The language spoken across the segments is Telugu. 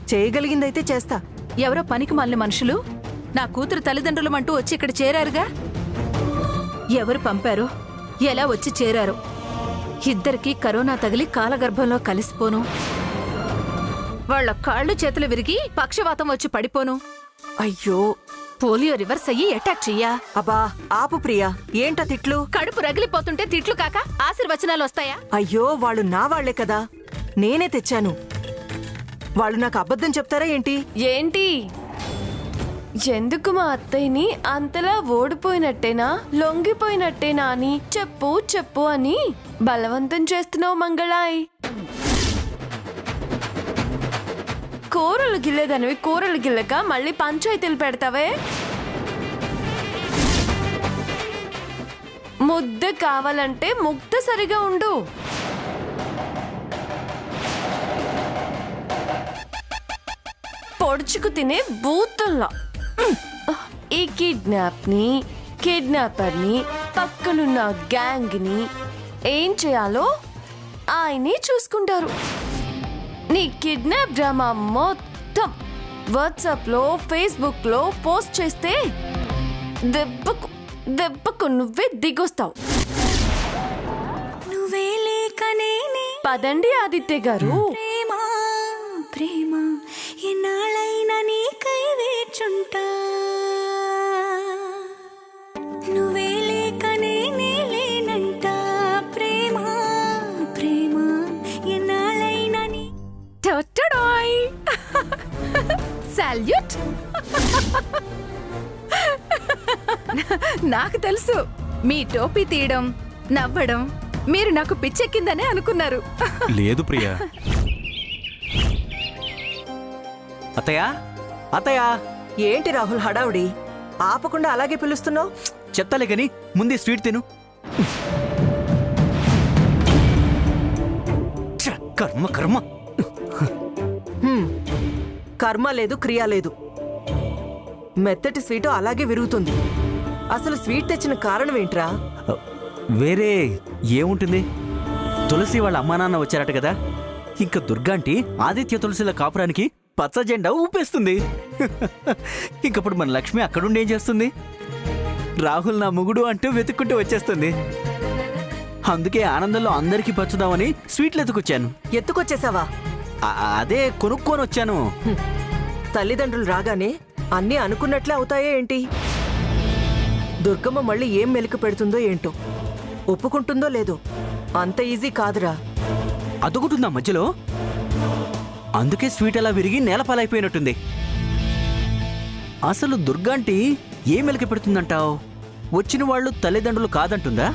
చేయగలిగిందైతే చేస్తా. ఎవరో పనికి మాలిన మనుషులు నా కూతురు తల్లిదండ్రులమంటూ వచ్చి ఇక్కడ చేరారుగా. ఎవరు పంపారో, ఎలా వచ్చి చేరారో, ఇద్దరికీ కరోనా తగిలి కాలగర్భంలో కలిసిపోను, వాళ్ళ కాళ్ళు చేతులు విరిగి పక్షవాతం వచ్చి పడిపోను, అయ్యో పోలియో రివర్స్ అయ్యి అటాక్ చెయ్యా. అబ్బా ఆపు ప్రియా, ఏంటా తిట్లు? కడుపు రగిలిపోతుంటే తిట్లు కాక ఆశీర్వచనాలు వస్తాయా? అయ్యో వాళ్ళు నా వాళ్లే కదా, నేనే తెచ్చాను. వాళ్ళు నాకు అబద్ధం చెప్తారా ఏంటి? ఏంటి? ఎందుకు మా అత్తయ్యని అంతలా ఓడిపోయినట్టేనా, లొంగిపోయినట్టేనా అని చెప్పు చెప్పు అని బలవంతం చేస్తున్నావు మంగళాయ్. కూరలు గిల్లేదనివి కూరలు గిల్లక మళ్ళీ పంచాయతీలు పెడతావే. ముద్ద కావాలంటే ముక్త సరిగా ఉండు. పొడుచుకు తినే బూతుల్లా ఈ కిడ్నాపర్ని పక్కనున్న గ్యాంగ్ని ఏం చేయాలో ఆయనే చూసుకుంటారు. నీ కిడ్నాప్ డ్రామా మొత్తం వాట్సాప్లో ఫేస్బుక్లో పోస్ట్ చేస్తే దెబ్బకు నువ్వే దిగొస్తావు. పదండి ఆదిత్య గారు. ప్రేమ ఎన్నాళ్ళైనా నీకై వేచుంటా, నువ్వే లేక నేనే లేనంట. ప్రేమ ప్రేమ ఎన్నాళ్ళైనా నీ సాల్యూట్. నాకు తెలుసు మీ టోపీ తీయడం, నవ్వడం మీరు నాకు పిచ్చెక్కిందనే అనుకున్నారు. లేదు ప్రియా. అత్తయ్యా అత్తయ్యా. ఏంటి రాహుల్ హడావుడి? ఆపకుండా అలాగే పిలుస్తున్నావు? చెప్తాలే గాని ముందే స్వీట్ తిను. కర్మ కర్మ. కర్మ లేదు, క్రియ లేదు. మెత్తటి స్వీటు అలాగే విరుగుతుంది. అసలు స్వీట్ తెచ్చిన కారణం ఏంట్రా? వేరే ఏముంటుంది? తులసి వాళ్ళ అమ్మా నాన్న వచ్చారట కదా, ఇంకా దుర్గాంటి ఆదిత్య తులసిల కాపురానికి పచ్చ జెండా ఊపేస్తుంది. ఇంకప్పుడు మన లక్ష్మి అక్కడుండి ఏం చేస్తుంది? రాహుల్ నా మొగుడు అంటూ వెతుక్కుంటూ వచ్చేస్తుంది. అందుకే ఆనందంలో అందరికీ పంచుదామని స్వీట్లు ఎత్తుకొచ్చాను. ఎత్తుకొచ్చేసావా? అదే కొనుక్కొని వచ్చాను. తల్లిదండ్రులు రాగానే అన్నీ అనుకున్నట్లే అవుతాయే ఏంటి? దుర్గమ్మ మళ్ళీ ఏం మెలిక పెడుతుందో ఏంటో, ఒప్పుకుంటుందో లేదో. అంత ఈజీ కాదురా. అదుగుతుందా మధ్యలో? అందుకే స్వీట్ అలా విరిగి నేలపాలైపోయినట్టుంది. అసలు దుర్గాంటి ఏం మెలిక పెడుతుందంటావు? వచ్చిన వాళ్ళు తల్లిదండ్రులు కాదంటుందా?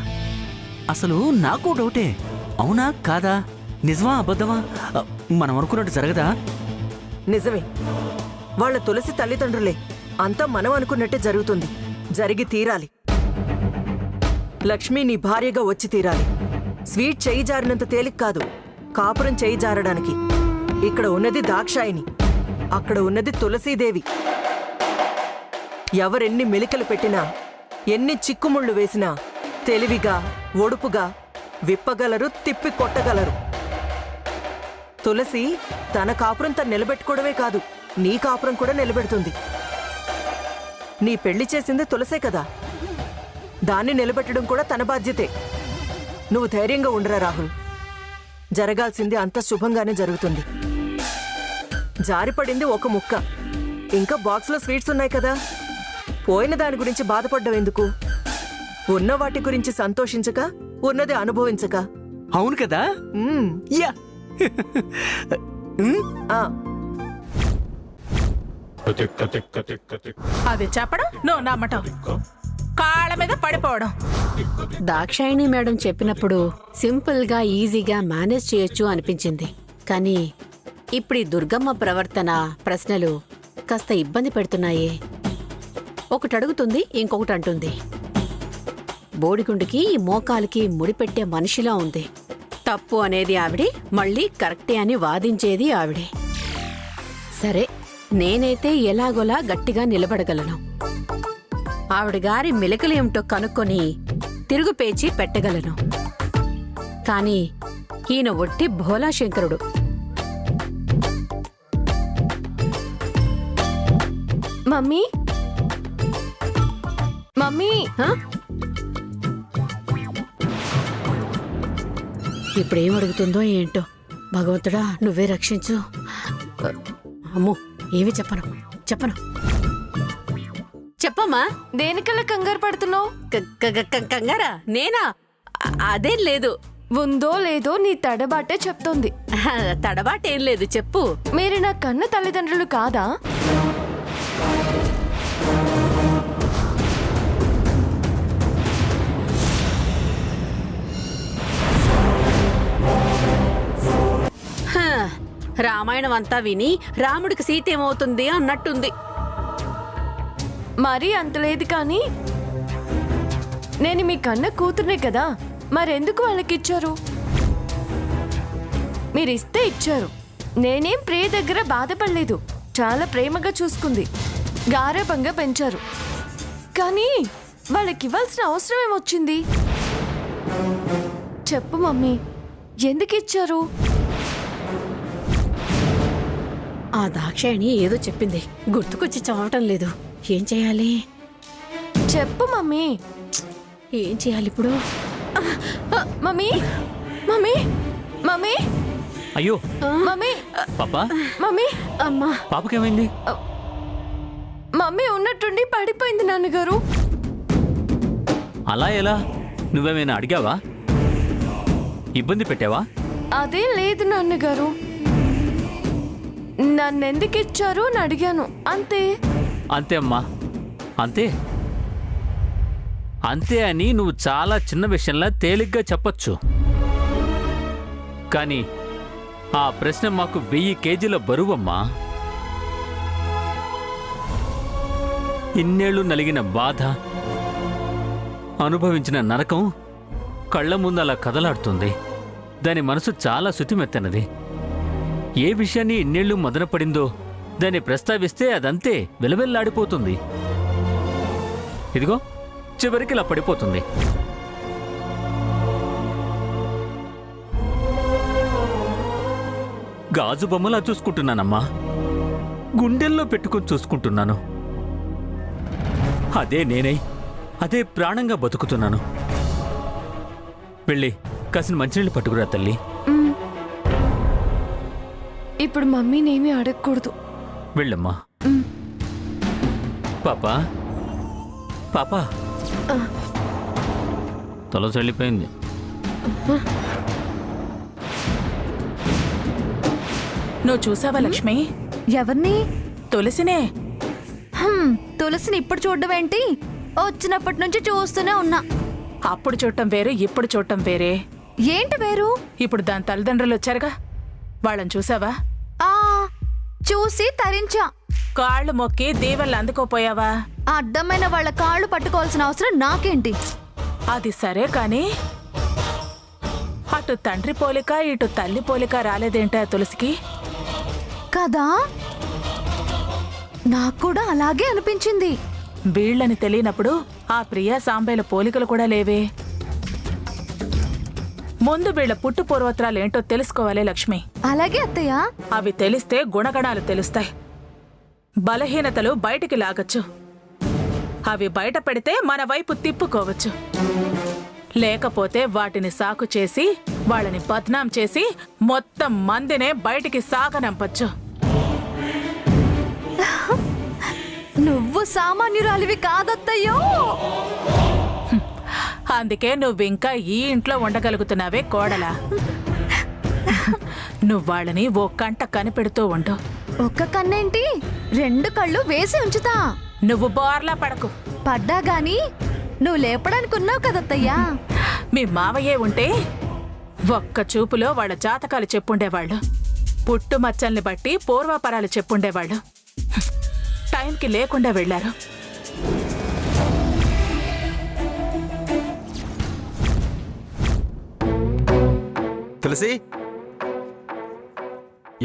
అసలు నాకు డౌటే. అవునా కాదా? నిజమా అబద్ధమా? మనం అనుకున్నట్టు జరగదా? నిజమే, వాళ్ళ తులసి తల్లిదండ్రులే. అంతా మనం అనుకున్నట్టే జరుగుతుంది. జరిగి తీరాలి. లక్ష్మి నీ భార్యగా వచ్చి తీరాలి. స్వీట్ చేయి జారినంత తేలిక కాదు కాపురం చేయి జారడానికి. ఇక్కడ ఉన్నది దాక్షాయిని, అక్కడ ఉన్నది తులసీదేవి. ఎవరెన్ని మెలికలు పెట్టినా, ఎన్ని చిక్కుముళ్ళు వేసినా తెలివిగా, ఒడుపుగా విప్పగలరు, తిప్పి కొట్టగలరు. తులసి తన కాపురం తను నిలబెట్టుకోవడమే కాదు, నీ కాపురం కూడా నిలబెడుతుంది. నీ పెళ్లి చేసింది తులసే కదా, దాన్ని నిలబెట్టడం కూడా తన బాధ్యతే. నువ్వు ధైర్యంగా ఉండరా రాహుల్. జరగాల్సింది అంత శుభంగానే జరుగుతుంది. జారిపడింది ఒక ముక్క, ఇంకా బాక్స్లో స్వీట్స్ ఉన్నాయి కదా. పోయిన దాని గురించి బాధపడ్డం ఎందుకు? ఉన్న వాటి గురించి సంతోషించక, ఉన్నది అనుభవించక. అవును కదా? యా. అది చెప్పడం, నువ్వు నమ్మటం, కాళ్ళ మీద పడిపోవడం. దాక్షాయిణి మేడం చెప్పినప్పుడు సింపుల్ గా ఈజీగా మేనేజ్ చేయొచ్చు అనిపించింది. కానీ ఇప్పుడు ఈ దుర్గమ్మ ప్రవర్తన, ప్రశ్నలు కాస్త ఇబ్బంది పెడుతున్నాయే. ఒకటి అడుగుతుంది, ఇంకొకటి అంటుంది. బోడిగుండుకి మోకాలికి ముడిపెట్టే మనిషిలా ఉంది. తప్పు అనేది ఆవిడే, మళ్ళీ కరెక్టే అని వాదించేది ఆవిడే. సరే, నేనైతే ఎలాగోలా గట్టిగా నిలబడగలను. ఆవిడ గారి మెలికలేమిటో కనుక్కొని తిరుగుపేచి పెట్టగలను. కానీ ఈయన ఒట్టి భోలాశంకరుడు. మమ్మీ మమ్మీ హ? ఇప్పుడేం అడుగుతుందో ఏంటో. భగవంతుడా నువ్వే రక్షించు. అమ్మో ఏమి చెప్పను చెప్పమ్మా. దేనికల్లా కంగారు పడుతున్నావు? కంగారా? నేనా? అదేం లేదు. ఉందో లేదో నీ తడబాటే చెప్తోంది. తడబాటేం లేదు, చెప్పు. మీరు నా కన్న తల్లిదండ్రులు కాదా? హ, రామాయణం అంతా విని రాముడికి సీత ఏమవుతుంది అన్నట్టుంది. మరీ అంతలేదు కానీ నేను మీ కన్న కూతుర్నే కదా, మరెందుకు వాళ్ళకిచ్చారు? మీరిస్తే ఇచ్చారు. నేనేం ప్రియ దగ్గర బాధపడలేదు. చాలా ప్రేమగా చూసుకుంది, గారాబంగా పెంచారు. కానీ వాళ్ళకివ్వాల్సిన అవసరం ఏమొచ్చింది? చెప్పు మమ్మీ, ఎందుకు ఇచ్చారు? ఆ దాక్షాయణి ఏదో చెప్పింది, గుర్తుకొచ్చి చావటం లేదు. ఏం చేయాలి? చెప్పు మమ్మీ. ఏం చేయాలి ఇప్పుడు? మమ్మీ మమ్మీ మమ్మీ అయ్యో మమ్మీ పాపా, మమ్మీ అమ్మా పాపకేమైంది? మమ్మీ ఉన్నట్టుండి పడిపోయింది నాన్నగారు. అలా ఎలా? నువ్వేమైనా అడిగావా? ఇబ్బంది పెట్టావా? అదే లేదు నాన్నగారు, నన్నెందుకు ఇచ్చారు అని అడిగాను, అంతే. అంతే అమ్మా, అంతే. అంతే అని నువ్వు చాలా చిన్న విషయంలా తేలిగ్గా చెప్పొచ్చు, కానీ ఆ ప్రశ్న మాకు 1000 కేజీల బరువమ్మా. ఇన్నేళ్లు నలిగిన బాధ, అనుభవించిన నరకం కళ్ల ముందు అలా కదలాడుతుంది. దాని మనసు చాలా శుతిమెత్తనది. ఏ విషయాన్ని ఇన్నేళ్లు మదన పడిందో దాన్ని ప్రస్తావిస్తే అదంతే వెలవెల్లాడిపోతుంది. ఇదిగో చివరికి ఇలా పడిపోతుంది. గాజు బొమ్మలా చూసుకుంటున్నానమ్మా, గుండెల్లో పెట్టుకుని చూసుకుంటున్నాను. అదే నేనై అదే ప్రాణంగా బతుకుతున్నాను. వెళ్ళి కాసిన మంచినీళ్ళు పట్టుకురా తల్లి. ఇప్పుడు మమ్మీనేమీ అడగకూడదు. వెళ్ళమ్మా. పాపా పాపా, తొలసి వెళ్ళిపోయింది. నువ్వు చూసావా లక్ష్మి? ఎవరిని? తులసినే. తులసిని ఇప్పుడు చూడడం ఏంటి? వచ్చినప్పటి నుంచి చూస్తూనే ఉన్నా. అప్పుడు చూడటం వేరే, ఇప్పుడు చూడటం వేరే. ఏంటి వేరు? ఇప్పుడు దాని తల్లిదండ్రులు వచ్చారుగా, వాళ్ళని చూసావా? ఆ చూసి తరించా. కాళ్ళు మొక్కి దీవెళ్ళు అందుకోపోయావా? అడ్డమైన వాళ్ళ కాళ్ళు పట్టుకోవాల్సిన అవసరం నాకేంటి? అది సరే కాని అటు తండ్రి పోలిక ఇటు తల్లి పోలిక రాలేదేంటా తులసికి? కదా, నాకు కూడా అలాగే అనిపించింది. వీళ్ళని తెలియనప్పుడు ఆ ప్రియా సాంబేల పోలికలు కూడా లేవే. ముందు వీళ్ళ పుట్టు పూర్వత్రాలేంటో తెలుసుకోవాలి లక్ష్మి. అలాగే అత్తయ్య. అవి తెలిస్తే గుణగణాలు తెలుస్తాయి, బలహీనతలు బయటికి లాగచ్చు. అవి బయట పెడితే మన వైపు తిప్పుకోవచ్చు. లేకపోతే వాటిని సాకు చేసి వాళ్ళని బద్నాం చేసి మొత్తం మందినే బయటికి సాగనంపచ్చు. నువ్వు సామాన్యురాలివి కాదత్తయ్యో. అందుకే నువ్వింకా ఈ ఇంట్లో ఉండగలుగుతున్నావే కోడలా. నువ్వు వాళ్ళని ఓ కంట కనిపెడుతూ ఉండు. ఒక్క కన్నేంటి, 2 కళ్ళు వేసి ఉంచుతా. నువ్వు బోర్లా పడకు. పడ్డా గాని నువ్వు లేపడానికి ఉన్నావు కదత్తయ్యా. మీ మావయ్యే ఉంటే ఒక్క చూపులో వాళ్ళ జాతకాలు చెప్పుండేవాళ్ళు, పుట్టుమచ్చల్ని బట్టి పూర్వాపరాలు చెప్పుండేవాళ్ళు. టైంకి లేకుండా వెళ్ళారు. తులసి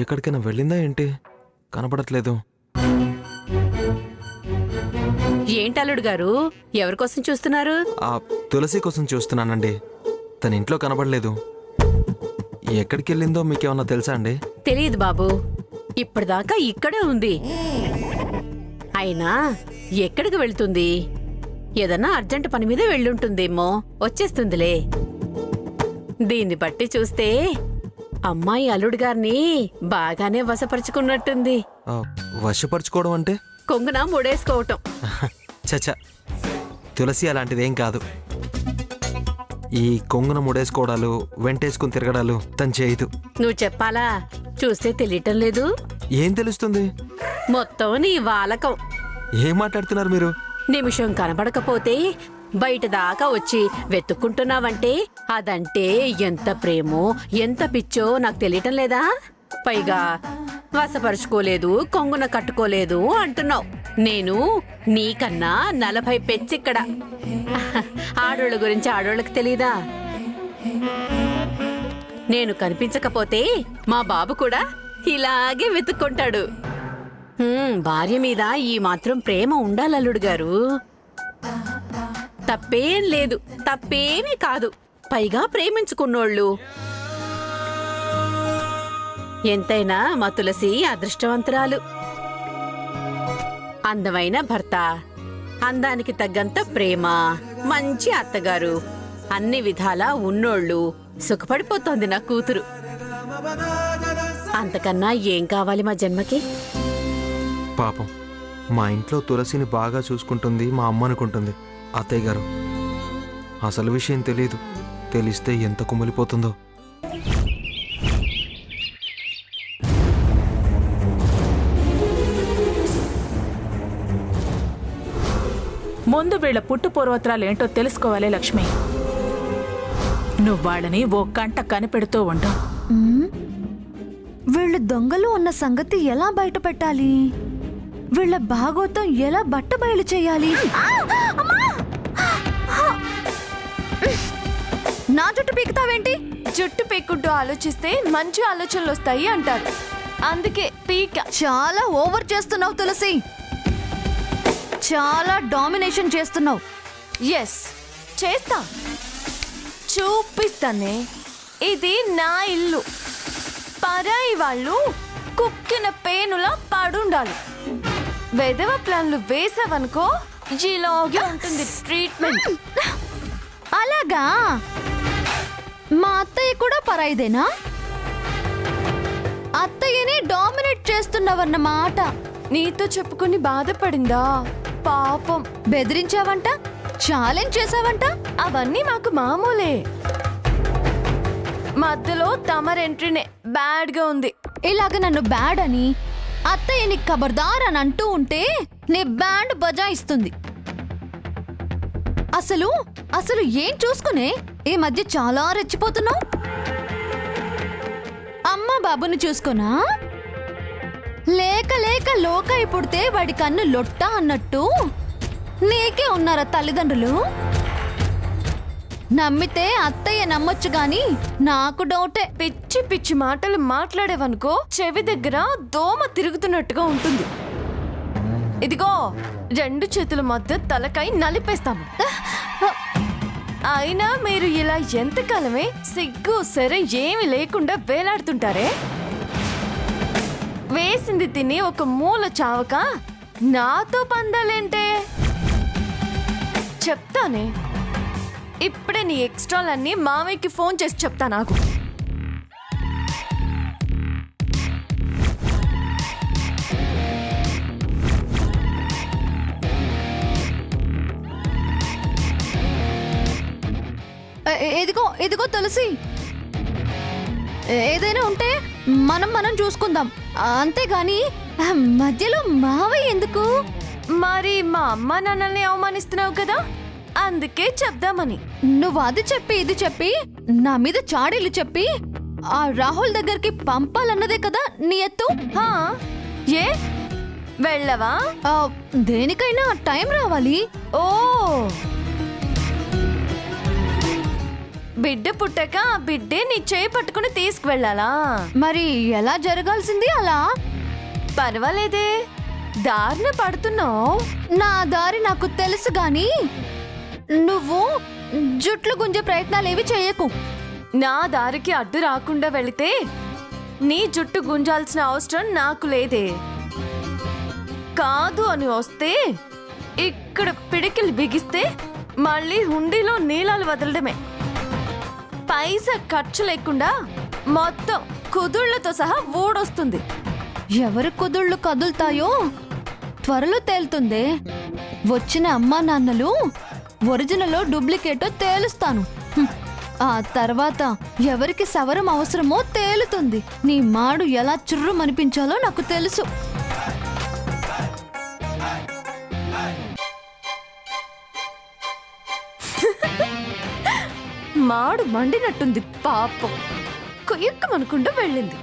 ఎక్కడికైనా వెళ్ళిందా ఏంటి? కనపడట్లేదు. ఏంటల్లుడు గారు, ఎవరికోసం చూస్తున్నారు? ఆ తులసి కోసం చూస్తున్నానండి. తన ఇంట్లో కనపడలేదు. ఎక్కడికి వెళ్ళిందో మీకేమన్నా తెలుసా అండి? తెలియదు బాబు, ఇప్పటిదాకా ఇక్కడే ఉంది. అయినా ఎక్కడికి వెళ్తుంది? ఏదన్నా అర్జెంట్ పని మీద వెళ్ళుంటుందేమో, వచ్చేస్తుందిలే. దీన్ని బట్టి చూస్తే అమ్మాయి అల్లుడు గారిని బాగానే వశపరుచుకున్నట్టుంది. వశపరుచుకోవడం అంటే? కొంగున ముడేసుకోవటం. చచ్చా, తులసి అలాంటిదేం కాదు. ఈ కొంగున ముడేసుకోవడాలు, వెంటేసుకుని తిరగడాలు తను చేయదు. నువ్వు చెప్పాలా? చూస్తే తెలియటం లేదు. ఏం తెలుస్తుంది? మొత్తం నీ వాలకం. ఏం మాట్లాడుతున్నారు మీరు? నిమిషం కనబడకపోతే బయట దాకా వచ్చి వెతుక్కుంటున్నావంటే అదంటే ఎంత ప్రేమో ఎంత పిచ్చో నాకు తెలియటం లేదా? పైగా వశపరుచుకోలేదు, కొంగున కట్టుకోలేదు అంటున్నావు. నేను నీకన్నా 40 పెచ్చిక్కడ. ఆడోళ్ళ గురించి ఆడోళ్ళకి తెలీదా? నేను కనిపించకపోతే మా బాబు కూడా ఇలాగే వెతుక్కుంటాడు. భార్య మీద ఈ మాత్రం ప్రేమ ఉండాలి అల్లుడు గారు. తప్పేం లేదు, తప్పేమీ కాదు. పైగా ప్రేమించుకున్నోళ్ళు. ఎంతైనా మా తులసి అదృష్టవంతురాలు. అందమైన భర్త, అందానికి తగ్గంత ప్రేమ, మంచి అత్తగారు, అన్ని విధాలా ఉన్నోళ్ళు. సుఖపడిపోతోంది నా కూతురు. అంతకన్నా ఏం కావాలి మా జన్మకి? పాపం, మా ఇంట్లో తులసిని బాగా చూసుకుంటుంది మా అమ్మ అనుకుంటుంది. అత్తయ్య గారు, అసలు విషయం తెలీదు. తెలిస్తే ఎంత కుమిలిపోతుందో. ముందు వీళ్ళ పుట్టు పూర్వత్రాలేంటో తెలుసుకోవాలి లక్ష్మి. నువ్వు వాళ్ళని ఓ కంట కనిపెడుతూ ఉండు. వీళ్ళు దొంగలు అన్న సంగతి ఎలా బయట పెట్టాలి? వీళ్ళ భాగోతం ఎలా బట్ట బయలు చేయాలి? నా జుట్టు పీకుతావేంటి? జుట్టు పీక్కుంటూ ఆలోచిస్తే మంచి ఆలోచనలు వస్తాయి అంటారు. అందుకే పీక. చాలా ఓవర్ చేస్తున్నావు తులసి. చాలా డామినేషన్ చేస్తున్నావు. ఎస్, చేస్తా. చూపిస్తానే. ఇది నా ఇల్లు. పరాయి వాళ్ళు కుక్కిన పేనులా పడుండాలి. వెధవ ప్లాన్లు వేసావనుకో ఇలాగే ఉంటుంది ట్రీట్మెంట్. అలాగా? మా అత్తయ్య కూడా పరాయిదేనా? అత్తయ్యని డామినేట్ చేస్తున్నావన్నమాట. నీతో చెప్పుకొని బాధపడిందా? పాపం. బెదిరించావంట, ఛాలెంజ్ చేసావంట. అవన్నీ మాకు మామూలే. మధ్యలో తమర్ ఎంట్రీనే బ్యాడ్ గా ఉంది. ఇలాగ నన్ను బ్యాడ్ అని, అత్తయ్యని ఖబర్దార్ అని అంటూ ఉంటే నీ బ్యాండ్ బజాయిస్తుంది. అసలు అసలు ఏం చూసుకునే ఈ మధ్య చాలా రెచ్చిపోతున్నావు? అమ్మ బాబుని చూసుకోనా? లేక లేక లోకాయి పుడితే వాడి కన్ను లొట్ట అన్నట్టు నీకే ఉన్నారా తల్లిదండ్రులు? నమ్మితే అత్తయ్య నమ్మొచ్చు గాని నాకు డౌటే. పిచ్చి పిచ్చి మాటలు మాట్లాడేవనుకో చెవి దగ్గర దోమ తిరుగుతున్నట్టుగా ఉంటుంది. ఇదిగో, 2 చేతుల మధ్య తలకాయ నలిపేస్తాము. అయినా మీరు ఇలా ఎంతకాలమే సిగ్గు సరే ఏమి లేకుండా వేలాడుతుంటారే? వేసింది తిని ఒక మూల చావక నాతో పందాలేంటే? చెప్తానే. ఇప్పుడే నీ ఎక్స్ట్రాలన్నీ మామయ్యకి ఫోన్ చేసి చెప్తా. నాకు ఎదిగో ఎదిగో తులసి, ఏదైనా ఉంటే మనం చూసుకుందాం. అంతేగాని మధ్యలో మావయ్య ఎందుకు? మరి మా అమ్మ నాన్నల్ని అవమానిస్తున్నావు కదా, అందుకే చెప్దామని. నువ్వు అది చెప్పి ఇది చెప్పి నా మీద చాడీలు చెప్పి ఆ రాహుల్ దగ్గరికి పంపాలన్నదే కదా నీ ఎత్తు. ఏ వెళ్ళవా? దేనికైనా టైం రావాలి. ఓ, బిడ్డ పుట్టక ఆ బిడ్డే నీ చేయి పట్టుకుని తీసుకువెళ్ళాలా? మరి ఎలా జరగాల్సింది అలా. పర్వాలేదే, దారిన పడుతున్నావు. నా దారి నాకు తెలుసు గాని నువ్వు జుట్లు గుంజే ప్రయత్నాలేవి చేయకు. నా దారికి అడ్డు రాకుండా వెళితే నీ జుట్టు గుంజాల్సిన అవసరం నాకు లేదే. కాదు అని వస్తే ఇక్కడ పిడికిలు బిగిస్తే మళ్ళీ హుండీలో నీళ్ళాలు వదలడమే. పైసా ఖర్చు లేకుండా మొత్తం కుదుళ్లతో సహా ఊడొస్తుంది. ఎవరి కుదుళ్ళు కదులుతాయో త్వరలో తేలుతుంది. వచ్చిన అమ్మా నాన్నలు ఒరిజినలో డూప్లికేటో తేలుస్తాను. ఆ తర్వాత ఎవరికి సవరం అవసరమో తేలుతుంది. నీ మాడు ఎలా చుర్రుమనిపించాలో నాకు తెలుసు. మాడు మండినట్టుంది పాపం. కొయ్యక్కమనుకుంటూ వెళ్ళింది.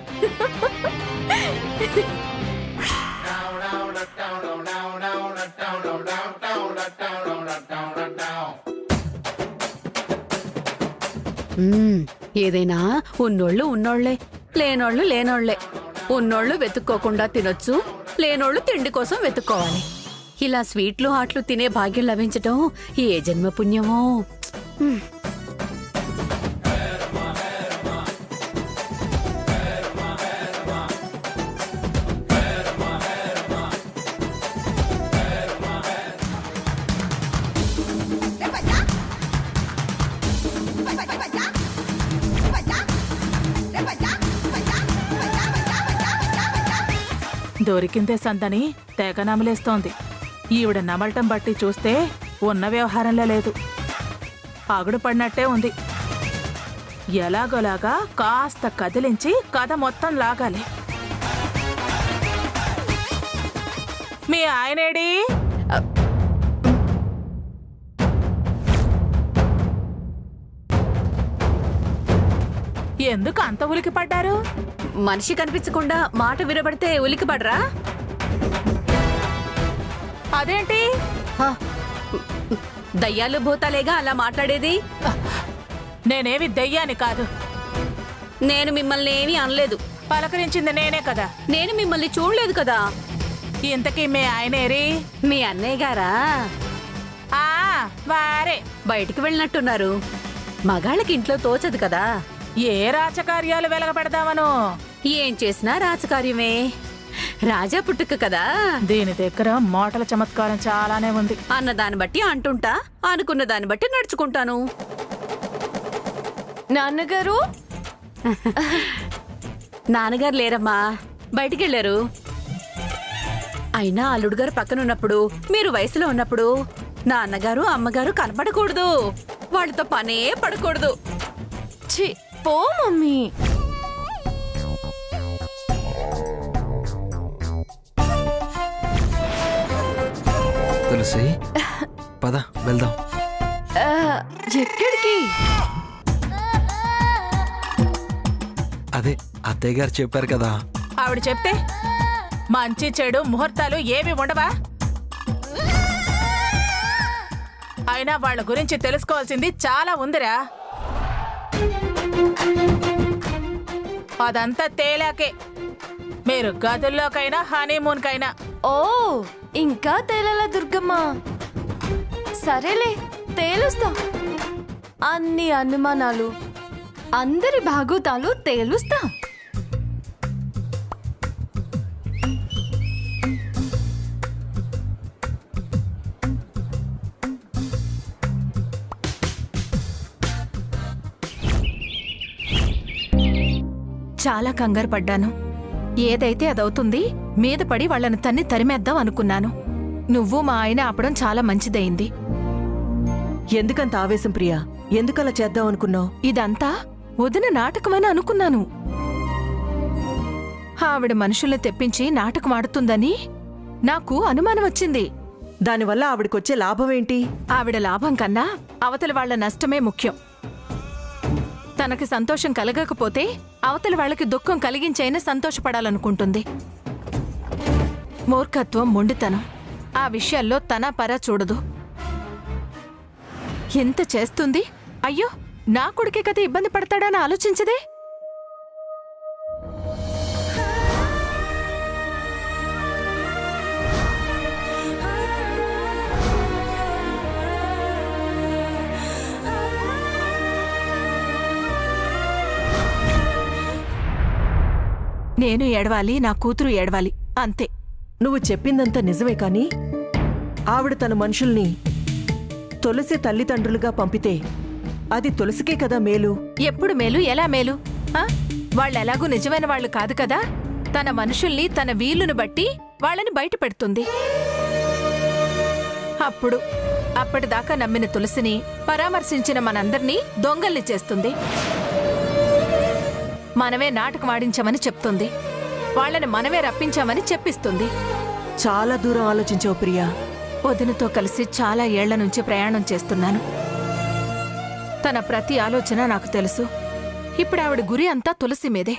ఏదైనా ఉన్నోళ్ళు ఉన్నోళ్లే, లేనోళ్ళు లేనోళ్లే. ఉన్నోళ్ళు వెతుక్కోకుండా తినొచ్చు, లేనోళ్ళు తిండి కోసం వెతుక్కోవాలి. ఇలా స్వీట్లు హాట్లు తినే భాగ్యం లభించటం ఏ జన్మ పుణ్యమో. దొరికిందే సందని తెగ నమలేస్తోంది. ఈవిడ నమలటం బట్టి చూస్తే ఉన్న వ్యవహారంలో లేదు, అగుడు పడినట్టే ఉంది. ఎలాగోలాగా కాస్త కదిలించి కథ మొత్తం లాగాలి. మీ ఆయనేడి? ఎందుకు అంత ఉలికి పడ్డారు? మనిషి కనిపించకుండా మాట వినబడితే ఉలికిపడరా? అదేంటి? దయ్యాలు భూతాలేగా అలా మాట్లాడేది. నేనేవి దెయ్యాన్ని కాదు. నేను మిమ్మల్ని ఏమీ అనలేదు. పలకరించింది నేనే కదా. నేను మిమ్మల్ని చూడలేదు కదా. ఇంతకీ మీ ఆయనేరి? మీ అన్నయ్య గారా? వారే బయటికి వెళ్ళినట్టున్నారు. మగాళ్ళకి ఇంట్లో తోచదు కదా. ఏ రాజకార్యాలు వెలగబెడదామనో. ఏం చేసినా రాజకార్యమే. రాజా పుట్టుక కదా. దీని దగ్గర మాటల చమత్కారం చాలానే ఉంది. అన్న దాన్ని బట్టి అంటుంటా, అనుకున్న దాన్ని బట్టి నడుచుకుంటాను. నాన్నగారు? నాన్నగారు లేరమ్మా, బయటికెళ్ళారు. అయినా అల్లుడు గారు పక్కనున్నప్పుడు, మీరు వయసులో ఉన్నప్పుడు నాన్నగారు అమ్మగారు కనపడకూడదు. వాళ్ళతో పనే పడకూడదు. ఛీ, పో మమ్మీ. తులసి, పద వెళ్దాం. ఎక్కడికి? అదే అత్తయ్య గారు చెప్పారు కదా. ఆవిడ చెప్తే మంచి చెడు ముహూర్తాలు ఏవి ఉండవా? అయినా వాళ్ళ గురించి తెలుసుకోవాల్సింది చాలా ఉందిరా. అదంతా తేలాకే మీరు గదుల్లోకైనా హనీమూన్కైనా. ఓ, ఇంకా తేలలా దుర్గమ్మ. సరేలే, తేలుస్తా. అన్ని అనుమానాలు, అందరి భాగోతాలు తేలుస్తా. చాలా కంగారు పడ్డాను. ఏదైతే అదవుతుంది, మీద పడి వాళ్ళని తన్ని తరిమేద్దాం అనుకున్నాను. నువ్వు మా ఆయన ఆపడం చాలా మంచిదయింది. ఎందుకంత ఆవేశం ప్రియా? ఎందుకలా చేద్దాం అనుకున్నావు? ఇదంతా వదిన నాటకమని అనుకున్నాను. ఆవిడ మనుషుల్ని తెప్పించి నాటకం ఆడుతుందని నాకు అనుమానం వచ్చింది. దానివల్ల ఆవిడకొచ్చే లాభమేంటి? ఆవిడ లాభం కన్నా అవతలి వాళ్ల నష్టమే ముఖ్యం. తనకి సంతోషం కలగకపోతే అవతలి వాళ్ళకి దుఃఖం కలిగించైనా సంతోషపడాలనుకుంటుంది. మూర్ఖత్వం, మొండితనం ఆ విషయాల్లో తన పరా చూడదు. ఎంత చేస్తుంది? అయ్యో, నా కొడుకే కదా ఇబ్బంది పడతాడని ఆలోచించదే. నేను ఏడవాలి, నా కూతురు ఏడవాలి, అంతే. నువ్వు చెప్పిందంతా నిజమే కాని ఆవిడ తన మనుషుల్ని తులసి తల్లిదండ్రులుగా పంపితే అది తులసికే కదా మేలు. ఎప్పుడు మేలు, ఎలా మేలు? ఆ? వాళ్ళెలాగూ నిజమైన వాళ్ళు కాదు కదా. తన మనుషుల్ని తన వీలును బట్టి వాళ్ళని బయట పెడుతుంది. అప్పటిదాకా నమ్మిన తులసిని పరామర్శించిన మనందర్నీ దొంగల్ని చేస్తుంది. మనమే నాటకం ఆడించామని చెప్తుంది. వాళ్ళని మనమే రప్పించామని చెప్పిస్తుంది. చాలా దూరం ఆలోచించావు ప్రియా. వదినతో కలిసి చాలా ఏళ్ల నుంచి ప్రయాణం చేస్తున్నాను. తన ప్రతి ఆలోచన నాకు తెలుసు. ఇప్పుడు ఆవిడ గురి అంతా తులసి మీదే.